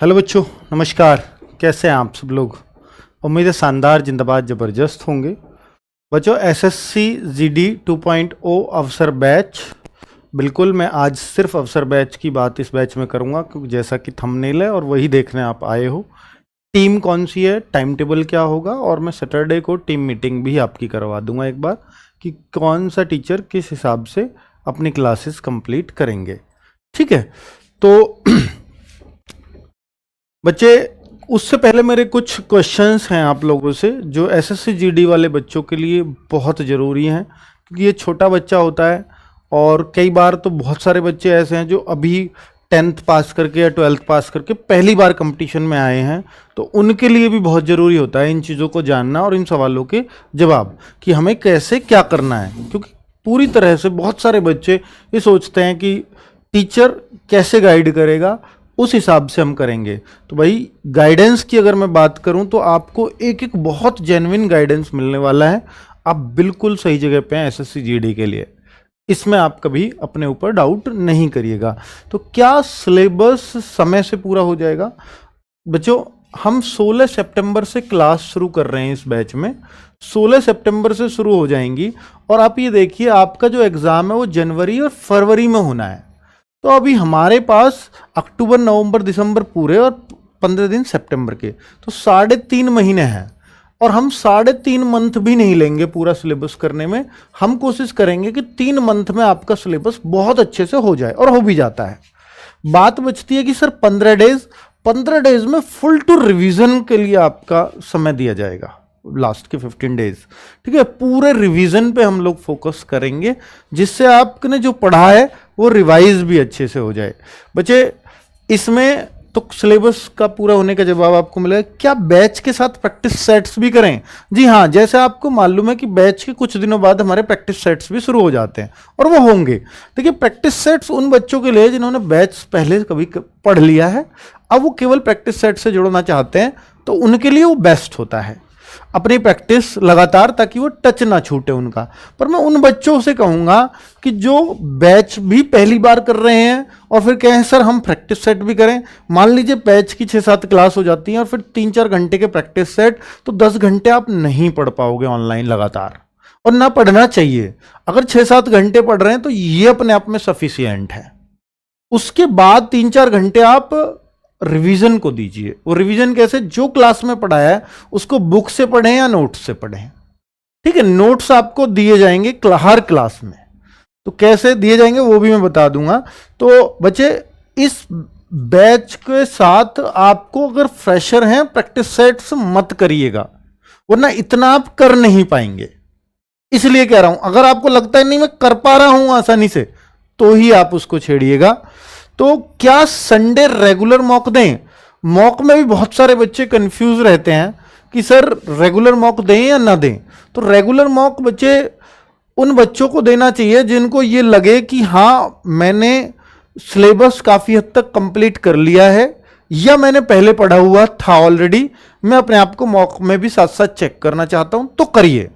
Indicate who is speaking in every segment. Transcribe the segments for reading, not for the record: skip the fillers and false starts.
Speaker 1: Hello बच्चों, नमस्कार। कैसे हैं आप सब लोग? उम्मीद है शानदार, जिंदाबाद, ज़बरदस्त होंगे। बच्चों, एसएससी जीडी 2.0 अवसर बैच, बिल्कुल मैं आज सिर्फ अवसर बैच की बात इस बैच में करूंगा, क्योंकि जैसा कि थंबनेल है और वही देखने आप आए हो। टीम कौन सी है, टाइम टेबल क्या होगा, और मैं सैटरडे को टीम मीटिंग भी आपकी करवा दूंगा एक बार कि कौन सा टीचर किस हिसाब से अपनी क्लासेस कंप्लीट करेंगे। ठीक है, तो बच्चे, उससे पहले मेरे कुछ क्वेश्चंस हैं आप लोगों से जो एसएससी जीडी वाले बच्चों के लिए बहुत ज़रूरी हैं, क्योंकि ये छोटा बच्चा होता है और कई बार तो बहुत सारे बच्चे ऐसे हैं जो अभी 10th पास करके या 12th पास करके पहली बार कंपटीशन में आए हैं, तो उनके लिए भी बहुत ज़रूरी होता है इन चीज़ों को जानना और इन सवालों के जवाब कि हमें कैसे क्या करना है। क्योंकि पूरी तरह से बहुत सारे बच्चे ये सोचते हैं कि टीचर कैसे गाइड करेगा उस हिसाब से हम करेंगे। तो भाई, गाइडेंस की अगर मैं बात करूं तो आपको एक एक बहुत जेन्युइन गाइडेंस मिलने वाला है। आप बिल्कुल सही जगह पे हैं एसएससी जीडी के लिए, इसमें आप कभी अपने ऊपर डाउट नहीं करिएगा। तो क्या सिलेबस समय से पूरा हो जाएगा? बच्चों, हम 16 सितंबर से क्लास शुरू कर रहे हैं इस बैच में। 16 सितंबर से शुरू हो जाएंगी और आप ये देखिए, आपका जो एग्ज़ाम है वो जनवरी और फरवरी में होना है। तो अभी हमारे पास अक्टूबर, नवंबर, दिसंबर पूरे और 15 दिन सितंबर के, तो 3.5 महीने हैं। और हम 3.5 मंथ भी नहीं लेंगे पूरा सिलेबस करने में। हम कोशिश करेंगे कि 3 मंथ में आपका सिलेबस बहुत अच्छे से हो जाए, और हो भी जाता है। बात बचती है कि सर 15 डेज में फुल टू रिवीजन के लिए आपका समय दिया जाएगा, लास्ट के 15 डेज। ठीक है, पूरे रिवीजन पे हम लोग फोकस करेंगे, जिससे आपने जो पढ़ा है वो रिवाइज भी अच्छे से हो जाए। बच्चे, इसमें तो सिलेबस का पूरा होने का जवाब आपको मिलेगा। क्या बैच के साथ प्रैक्टिस सेट्स भी करें? जी हाँ, जैसे आपको मालूम है कि बैच के कुछ दिनों बाद हमारे प्रैक्टिस सेट्स भी शुरू हो जाते हैं, और वो होंगे। देखिए, प्रैक्टिस सेट्स उन बच्चों के लिए जिन्होंने बैच पहले कभी पढ़ लिया है, अब वो केवल प्रैक्टिस सेट से जुड़ना चाहते हैं, तो उनके लिए वो बेस्ट होता है, अपनी प्रैक्टिस लगातार, ताकि वो टच ना छूटे उनका। पर मैं उन बच्चों से कहूँगा कि जो बैच भी पहली बार कर रहे हैं और फिर कहें सर हम प्रैक्टिस सेट भी करें। मान लीजिए बैच की 6-7 क्लास हो जाती हैं और फिर 3-4 घंटे के प्रैक्टिस सेट, तो 10 घंटे आप नहीं पढ़ पाओगे ऑनलाइन लगातार, और ना पढ़ना चाहिए। अगर 6-7 घंटे पढ़ रहे हैं तो ये अपने आप में सफिशियंट है। उसके बाद 3-4 घंटे आप रिवीजन को दीजिए। वो रिवीजन कैसे? जो क्लास में पढ़ाया है उसको बुक से पढ़ें या नोट्स से पढ़ें। ठीक है, नोट्स आपको दिए जाएंगे हर क्लास में, तो कैसे दिए जाएंगे वो भी मैं बता दूंगा। तो बच्चे, इस बैच के साथ आपको, अगर फ्रेशर हैं, प्रैक्टिस सेट्स मत करिएगा, वरना इतना आप कर नहीं पाएंगे। इसलिए कह रहा हूं, अगर आपको लगता है नहीं मैं कर पा रहा हूं आसानी से, तो ही आप उसको छेड़िएगा। तो क्या संडे रेगुलर मॉक दें? मॉक में भी बहुत सारे बच्चे कंफ्यूज रहते हैं कि सर रेगुलर मॉक दें या ना दें। तो रेगुलर मॉक बच्चे उन बच्चों को देना चाहिए जिनको ये लगे कि हाँ, मैंने सिलेबस काफ़ी हद तक कंप्लीट कर लिया है, या मैंने पहले पढ़ा हुआ था ऑलरेडी, मैं अपने आप को मॉक में भी साथ साथ चेक करना चाहता हूं, तो करिए।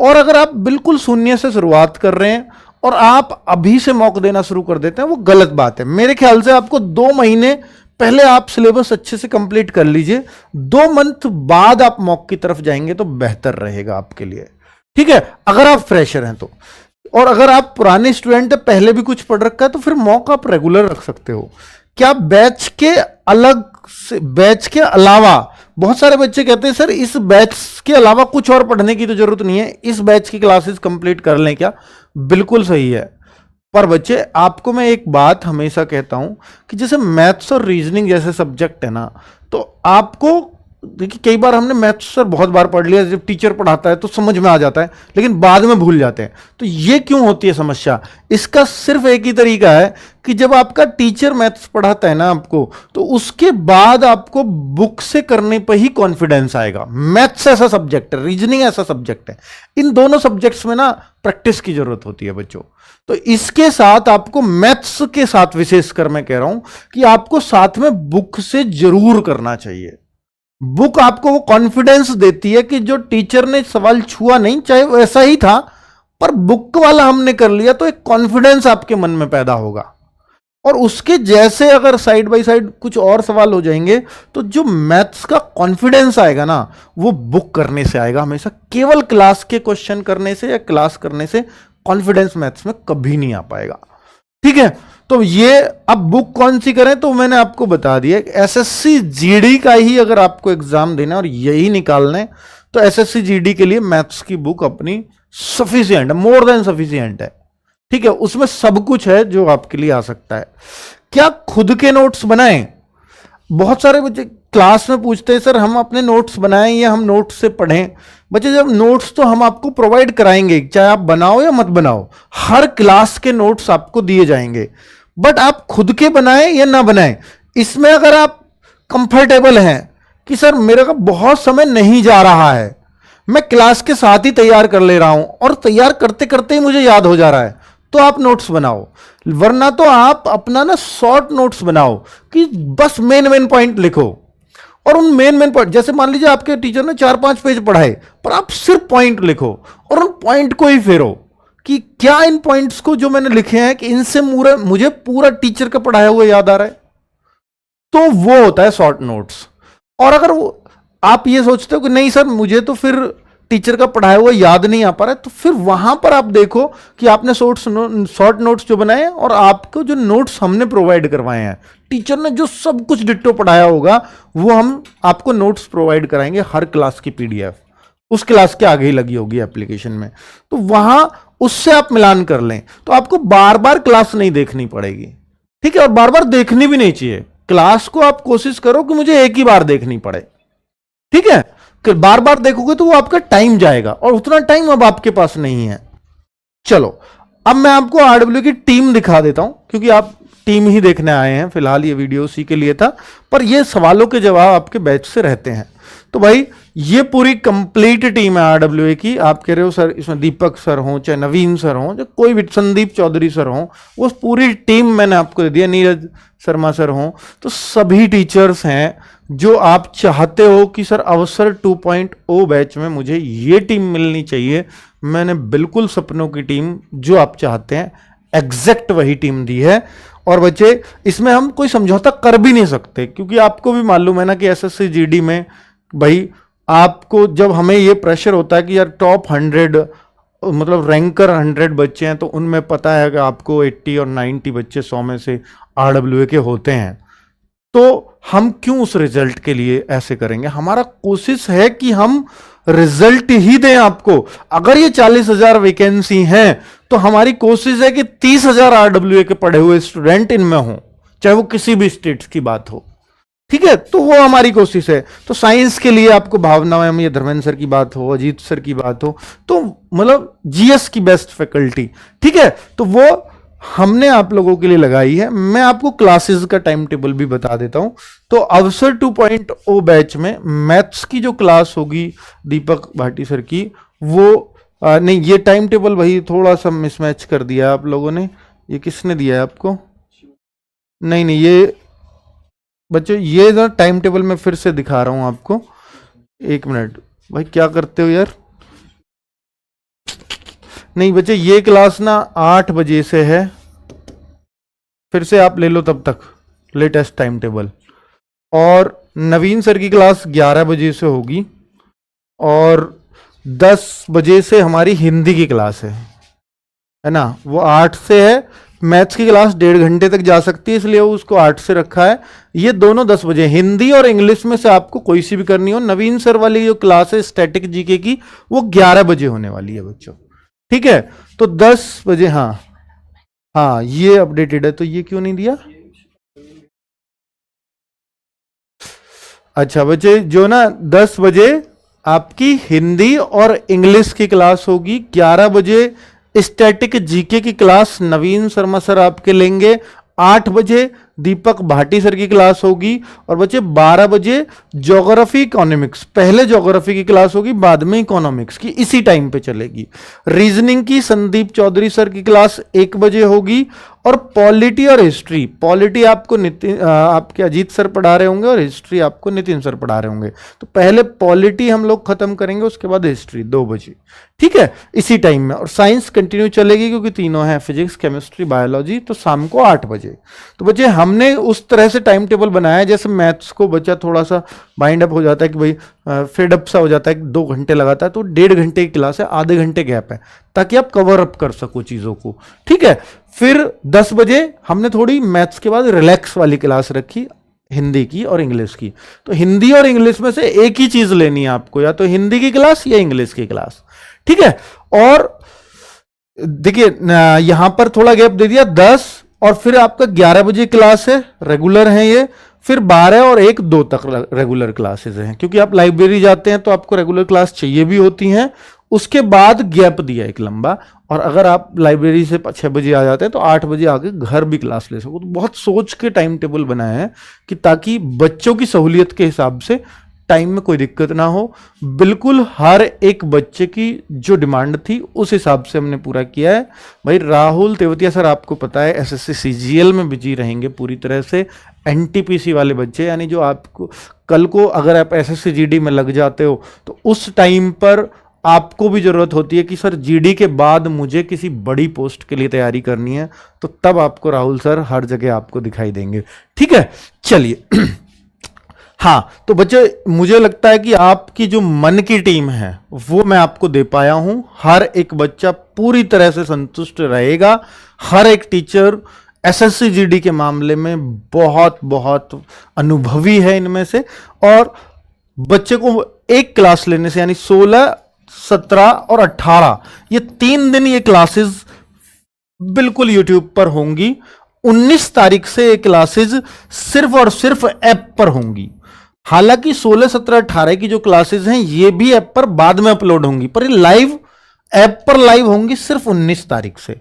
Speaker 1: और अगर आप बिल्कुल शून्य से शुरुआत कर रहे हैं और आप अभी से मॉक देना शुरू कर देते हैं, वो गलत बात है। मेरे ख्याल से आपको 2 महीने पहले आप सिलेबस अच्छे से कंप्लीट कर लीजिए, 2 मंथ बाद आप मॉक की तरफ जाएंगे तो बेहतर रहेगा आपके लिए। ठीक है, अगर आप फ्रेशर हैं तो। और अगर आप पुराने स्टूडेंट हैं, पहले भी कुछ पढ़ रखा है, तो फिर मॉक आप रेगुलर रख सकते हो। क्या बैच के अलग से, बैच के अलावा बहुत सारे बच्चे कहते हैं सर इस बैच के अलावा कुछ और पढ़ने की तो जरूरत नहीं है, इस बैच की क्लासेस कंप्लीट कर लें क्या? बिल्कुल सही है। पर बच्चे, आपको मैं एक बात हमेशा कहता हूं कि जैसे मैथ्स और रीजनिंग जैसे सब्जेक्ट है ना, तो आपको देखिए, कई बार हमने मैथ्स सर बहुत बार पढ़ लिया, जब टीचर पढ़ाता है तो समझ में आ जाता है, लेकिन बाद में भूल जाते हैं। तो ये क्यों होती है समस्या? इसका सिर्फ एक ही तरीका है कि जब आपका टीचर मैथ्स पढ़ाता है ना आपको, तो उसके बाद आपको बुक से करने पर ही कॉन्फिडेंस आएगा। मैथ्स ऐसा सब्जेक्ट है, रीजनिंग ऐसा सब्जेक्ट है, इन दोनों सब्जेक्ट्स में ना प्रैक्टिस की जरूरत होती है बच्चों। तो इसके साथ आपको, मैथ्स के साथ विशेषकर मैं कह रहा हूं कि आपको साथ में बुक से जरूर करना चाहिए। बुक आपको वो कॉन्फिडेंस देती है कि जो टीचर ने सवाल छुआ नहीं, चाहे वैसा ही था, पर बुक वाला हमने कर लिया, तो एक कॉन्फिडेंस आपके मन में पैदा होगा। और उसके जैसे अगर साइड बाय साइड कुछ और सवाल हो जाएंगे तो जो मैथ्स का कॉन्फिडेंस आएगा ना, वो बुक करने से आएगा हमेशा। केवल क्लास के क्वेश्चन करने से या क्लास करने से कॉन्फिडेंस मैथ्स में कभी नहीं आ पाएगा। ठीक है, तो ये अब बुक कौन सी करें, तो मैंने आपको बता दिया एसएससी जीडी का ही अगर आपको एग्जाम देना और यही निकालना है तो एसएससी जीडी के लिए मैथ्स की बुक अपनी सफिशिएंट, मोर देन सफिशिएंट है। ठीक है, उसमें सब कुछ है जो आपके लिए आ सकता है। क्या खुद के नोट्स बनाएं? बहुत सारे बच्चे क्लास में पूछते हैं सर हम अपने नोट्स बनाएं या हम नोट्स से पढ़ें। बच्चे जब नोट्स तो हम आपको प्रोवाइड कराएंगे, चाहे आप बनाओ या मत बनाओ, हर क्लास के नोट्स आपको दिए जाएंगे। बट आप खुद के बनाएं या ना बनाएं, इसमें अगर आप कंफर्टेबल हैं कि सर मेरे का बहुत समय नहीं जा रहा है, मैं क्लास के साथ ही तैयार कर ले रहा हूं और तैयार करते करते ही मुझे याद हो जा रहा है, तो आप नोट्स बनाओ। वरना तो आप अपना ना शॉर्ट नोट्स बनाओ कि बस मेन मेन पॉइंट लिखो, और उन मेन मेन पॉइंट, जैसे मान लीजिए आपके टीचर ने 4-5 पेज पढ़ाए पर आप सिर्फ पॉइंट लिखो और उन पॉइंट को ही फेरो कि क्या इन पॉइंट्स को जो मैंने लिखे हैं कि इनसे मुझे पूरा टीचर का पढ़ाया हुआ याद आ रहा है, तो वो होता है शॉर्ट नोट्स। और अगर आप ये सोचते हो कि नहीं सर मुझे तो फिर टीचर का पढ़ाया हुआ याद नहीं आ पा रहा है, तो फिर वहां पर आप देखो कि आपने शॉर्ट नोट्स जो बनाए और आपको जो नोट्स हमने प्रोवाइड करवाए हैं, टीचर ने जो सब कुछ डिट्टो पढ़ाया होगा वो हम आपको नोट्स प्रोवाइड कराएंगे, हर क्लास की पीडीएफ उस क्लास के आगे ही लगी होगी एप्लीकेशन में, तो वहां उससे आप मिलान कर लें तो आपको बार बार क्लास नहीं देखनी पड़ेगी। ठीक है, और बार बार देखनी भी नहीं चाहिए क्लास को, आप कोशिश करो कि मुझे एक ही बार देखनी पड़े। ठीक है, कि बार बार देखोगे तो वो आपका टाइम जाएगा और उतना टाइम अब आपके पास नहीं है। चलो अब मैं आपको आरडब्ल्यू की टीम दिखा देता हूं, क्योंकि आप टीम ही देखने आए हैं, फिलहाल ये वीडियो उसी के लिए था, पर ये सवालों के जवाब आपके बैच से रहते हैं। तो भाई ये पूरी कंप्लीट टीम है आरडब्ल्यू की। आप कह रहे हो सर इसमें दीपक सर हो, चाहे नवीन सर हो, चाहे कोई भी संदीप चौधरी सर हो, वो पूरी टीम मैंने आपको दे दिया, नीरज शर्मा सर हो, तो सभी टीचर्स हैं जो आप चाहते हो कि सर अवसर 2.0 बैच में मुझे ये टीम मिलनी चाहिए। मैंने बिल्कुल सपनों की टीम जो आप चाहते हैं एग्जैक्ट वही टीम दी है। और बच्चे इसमें हम कोई समझौता कर भी नहीं सकते, क्योंकि आपको भी मालूम है ना कि एसएससी जीडी में भाई आपको जब हमें ये प्रेशर होता है कि यार टॉप 100 मतलब रैंकर 100 बच्चे हैं, तो उनमें पता है कि आपको 80 और 90 बच्चे 100 में से आरडब्ल्यूए के होते हैं, तो हम क्यों उस रिजल्ट के लिए ऐसे करेंगे। हमारा कोशिश है कि हम रिजल्ट ही दें आपको। अगर ये 40,000 वैकेंसी हैं तो हमारी कोशिश है कि 30,000 आरडब्ल्यूए के पढ़े हुए स्टूडेंट इनमें हो, चाहे वो किसी भी स्टेट्स की बात हो। ठीक है, तो वो हमारी कोशिश है। तो साइंस के लिए आपको भावना में ये धर्मेंद्र सर की बात हो, अजीत सर की बात हो, तो मतलब जीएस की बेस्ट फैकल्टी, ठीक है, तो वो हमने आप लोगों के लिए लगाई है। मैं आपको क्लासेस का टाइम टेबल भी बता देता हूं। तो अवसर 2.0 बैच में मैथ्स की जो क्लास होगी दीपक भाटी सर की, वो नहीं, ये टाइम टेबल भाई थोड़ा सा मिसमैच कर दिया आप लोगों ने। ये किसने दिया है आपको? नहीं नहीं, ये बच्चों ये ना टाइम टेबल मैं फिर से दिखा रहा हूं आपको। एक मिनट भाई, क्या करते हो यार? नहीं बच्चे, ये क्लास ना 8 बजे से है, फिर से आप ले लो तब तक लेटेस्ट टाइम टेबल। और नवीन सर की क्लास 11 बजे से होगी और 10 बजे से हमारी हिंदी की क्लास है ना, वो 8 से है। मैथ्स की क्लास 1.5 घंटे तक जा सकती है, इसलिए उसको 8 से रखा है। ये दोनों 10 बजे, हिंदी और इंग्लिश में से आपको कोई सी भी करनी हो। नवीन सर वाली जो क्लास है स्टैटिक जीके की, वो 11 बजे होने वाली है बच्चों। ठीक है, तो 10 बजे, हाँ ये अपडेटेड है, तो ये क्यों नहीं दिया? अच्छा बच्चे, जो ना 10 बजे आपकी हिंदी और इंग्लिश की क्लास होगी, 11 बजे स्टैटिक जीके की क्लास नवीन शर्मा सर आपके लेंगे, 8 बजे दीपक भाटी सर की क्लास होगी, और बच्चे 12 बजे ज्योग्राफी इकोनॉमिक्स, पहले ज्योग्राफी की क्लास होगी, बाद में इकोनॉमिक्स की, इसी टाइम पे चलेगी। रीजनिंग की संदीप चौधरी सर की क्लास 1 बजे होगी, और पॉलिटी और हिस्ट्री, पॉलिटी आपको आपके अजीत सर पढ़ा रहे होंगे और हिस्ट्री आपको नितिन सर पढ़ा रहे होंगे। तो पहले पॉलिटी हम लोग खत्म करेंगे, उसके बाद हिस्ट्री 2 बजे, ठीक है, इसी टाइम में। और साइंस कंटिन्यू चलेगी क्योंकि तीनों हैं, फिजिक्स, केमिस्ट्री, बायोलॉजी, तो शाम को 8 बजे। तो बच्चे हमने उस तरह से टाइम टेबल बनाया है, जैसे मैथ्स को बच्चा थोड़ा सा बाइंड अप हो जाता है कि भाई फेड अप सा हो जाता है कि 2 घंटे लगाता है, तो 1.5 घंटे की क्लास है, आधे घंटे गैप है, ताकि आप कवर अप कर सको चीज़ों को, ठीक है। फिर 10 बजे हमने थोड़ी मैथ्स के बाद रिलैक्स वाली क्लास रखी, हिंदी की और इंग्लिश की। तो हिंदी और इंग्लिश में से एक ही चीज लेनी है आपको, या तो हिंदी की क्लास या इंग्लिश की क्लास, ठीक है। और देखिए यहां पर थोड़ा गैप दे दिया 10, और फिर आपका 11 बजे क्लास है, रेगुलर है ये। फिर 12 और 1, 2 तक रेगुलर क्लासेस हैं, क्योंकि आप लाइब्रेरी जाते हैं तो आपको रेगुलर क्लास चाहिए भी होती हैं। उसके बाद गैप दिया एक लंबा, और अगर आप लाइब्रेरी से 6 बजे आ जाते हैं तो 8 बजे आके घर भी क्लास ले सको। तो बहुत सोच के टाइम टेबल बनाया है कि ताकि बच्चों की सहूलियत के हिसाब से टाइम में कोई दिक्कत ना हो। बिल्कुल हर एक बच्चे की जो डिमांड थी उस हिसाब से हमने पूरा किया है। भाई राहुल तेवतिया सर, आपको पता है एसएससी सीजीएल में बिजी रहेंगे पूरी तरह से। एनटीपीसी वाले बच्चे, यानी जो आपको कल को अगर आप एसएससी जीडी में लग जाते हो तो उस टाइम पर आपको भी जरूरत होती है कि सर जीडी के बाद मुझे किसी बड़ी पोस्ट के लिए तैयारी करनी है, तो तब आपको राहुल सर हर जगह आपको दिखाई देंगे, ठीक है। चलिए हाँ, तो बच्चे मुझे लगता है कि आपकी जो मन की टीम है वो मैं आपको दे पाया हूं। हर एक बच्चा पूरी तरह से संतुष्ट रहेगा। हर एक टीचर एसएससी जीडी के मामले में बहुत बहुत अनुभवी है इनमें से, और बच्चे को एक क्लास लेने से, यानी 16, 17 और 18 ये 3 दिन ये क्लासेस बिल्कुल यूट्यूब पर होंगी। 19 तारीख से ये क्लासेस सिर्फ और सिर्फ ऐप पर होंगी। हालांकि 16, 17, 18 की जो क्लासेस हैं ये भी ऐप पर बाद में अपलोड होंगी, पर ये लाइव ऐप पर लाइव होंगी सिर्फ 19 तारीख से,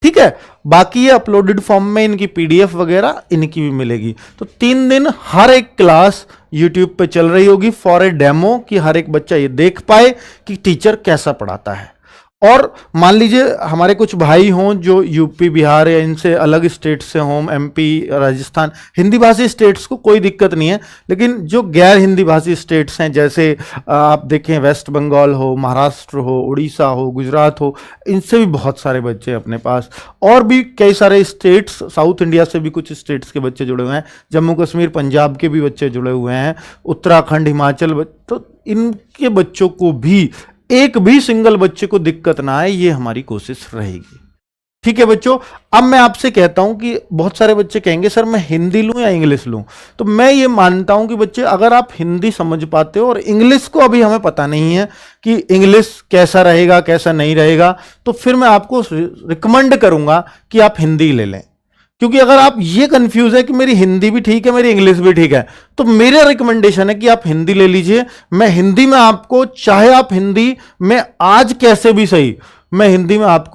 Speaker 1: ठीक है। बाकी ये अपलोडेड फॉर्म में इनकी पीडीएफ वगैरह इनकी भी मिलेगी। तो 3 दिन हर एक क्लास यूट्यूब पे चल रही होगी फॉर ए डेमो, कि हर एक बच्चा ये देख पाए कि टीचर कैसा पढ़ाता है। और मान लीजिए हमारे कुछ भाई हों जो यूपी, बिहार या इनसे अलग स्टेट से हों, एमपी, राजस्थान, हिंदी भाषी स्टेट्स को कोई दिक्कत नहीं है, लेकिन जो गैर हिंदी भाषी स्टेट्स हैं, जैसे आप देखें वेस्ट बंगाल हो, महाराष्ट्र हो, उड़ीसा हो, गुजरात हो, इनसे भी बहुत सारे बच्चे अपने पास, और भी कई सारे स्टेट्स, साउथ इंडिया से भी कुछ स्टेट्स के बच्चे जुड़े हुए हैं, जम्मू कश्मीर, पंजाब के भी बच्चे जुड़े हुए हैं, उत्तराखंड, हिमाचल, तो इनके बच्चों को भी एक भी सिंगल बच्चे को दिक्कत ना आए, ये हमारी कोशिश रहेगी, ठीक है बच्चों। अब मैं आपसे कहता हूं कि बहुत सारे बच्चे कहेंगे सर मैं हिंदी लूं या इंग्लिश लूं, तो मैं ये मानता हूं कि बच्चे अगर आप हिंदी समझ पाते हो और इंग्लिश को अभी हमें पता नहीं है कि इंग्लिश कैसा रहेगा कैसा नहीं रहेगा, तो फिर मैं आपको रिकमेंड करूंगा कि आप हिंदी ले लें। क्योंकि अगर आप ये कंफ्यूज है कि मेरी हिंदी भी ठीक है मेरी इंग्लिश भी ठीक है, तो मेरा रिकमेंडेशन है कि आप हिंदी ले लीजिए। मैं हिंदी में आपको, चाहे आप हिंदी में आज कैसे भी सही, मैं हिंदी में आपको